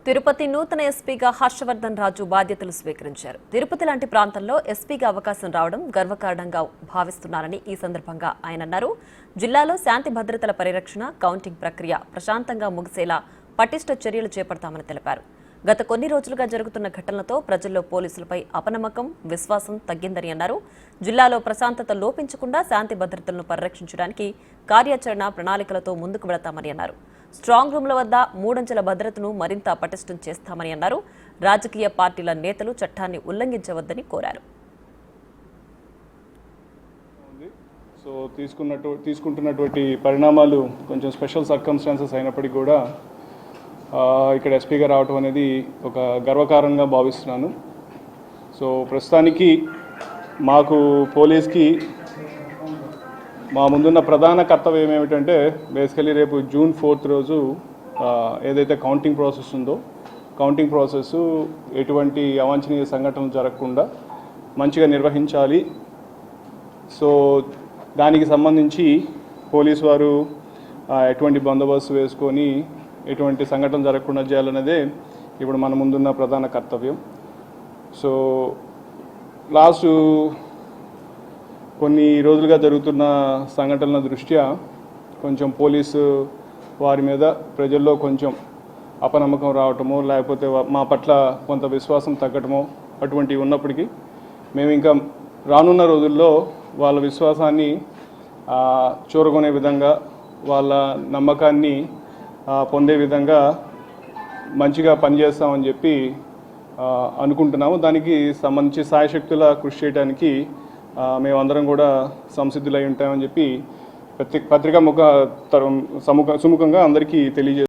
తిరుపతి నూతన ఎస్పీగా హర్షవర్ధన్ రాజు బాధ్యతలు స్వీకరించారు. తిరుపతి లాంటి ప్రాంతంలో ఎస్పీగా అవకాశం రావడం గర్వకారణంగా భావిస్తున్నారని ఈ సందర్భంగా ఆయన అన్నారు. జిల్లాలో శాంతి భద్రతల పరిరక్షణ, కౌంటింగ్ ప్రక్రియ ప్రశాంతంగా ముగిసేలా పటిష్ట చర్యలు చేపడతామని తెలిపారు. గత కొన్ని రోజులుగా జరుగుతున్న ఘటనలతో ప్రజల్లో పోలీసులపై అపనమ్మకం, విశ్వాసం తగ్గిందని అన్నారు. జిల్లాలో ప్రశాంతత లోపించకుండా శాంతి భద్రతలను పరిరక్షించడానికి కార్యాచరణ ప్రణాళికలతో ముందుకు వెళతామని అన్నారు. స్ట్రాంగ్ రూమ్ల వద్ద 3 అంచెల భద్రతను మరింత పటిష్టం చేస్తామని అన్నారు. రాజకీయ పార్టీల నేతలు చట్టాన్ని ఉల్లంఘించవద్దని కోరారు. సో తీసుకుంటున్నటువంటి పరిణామాలు కొంచెం స్పెషల్ సర్కమ్స్టాన్సెస్ అయినప్పటికీ కూడా ఇక్కడ ఎస్పీగా రావటం అనేది ఒక గర్వకారణంగా భావిస్తున్నాను. సో ప్రస్తుతానికి మాకు పోలీస్కి మా ముందున్న ప్రధాన కర్తవ్యం ఏమిటంటే బేసికలీ రేపు జూన్ 4th రోజు ఏదైతే కౌంటింగ్ ప్రాసెస్ ఉందో కౌంటింగ్ ప్రాసెస్ ఎటువంటి అవాంఛనీయ సంఘటనలు జరగకుండా మంచిగా నిర్వహించాలి. సో దానికి సంబంధించి పోలీసు వారు ఎటువంటి బందోబస్తు వేసుకొని ఎటువంటి సంఘటన జరగకుండా చేయాలనేదే ఇప్పుడు మన ముందున్న ప్రధాన కర్తవ్యం. సో లాస్ట్ కొన్ని రోజులుగా జరుగుతున్న సంఘటనల దృష్ట్యా కొంచెం పోలీసు వారి మీద ప్రజల్లో కొంచెం అపనమ్మకం రావటమో లేకపోతే మా పట్ల కొంత విశ్వాసం తగ్గటమో అటువంటివి ఉన్నప్పటికీ మేము ఇంకా రానున్న రోజుల్లో వాళ్ళ విశ్వాసాన్ని చూరగొనే విధంగా వాళ్ళ నమ్మకాన్ని పొందే విధంగా మంచిగా పనిచేస్తామని చెప్పి అనుకుంటున్నాము. దానికి సంబంధించి సాయశక్తుల కృషి చేయడానికి మేమందరం కూడా సంసిద్ధులై ఉంటామని చెప్పి పత్రికా సుముఖంగా అందరికీ తెలియజేస్తాం.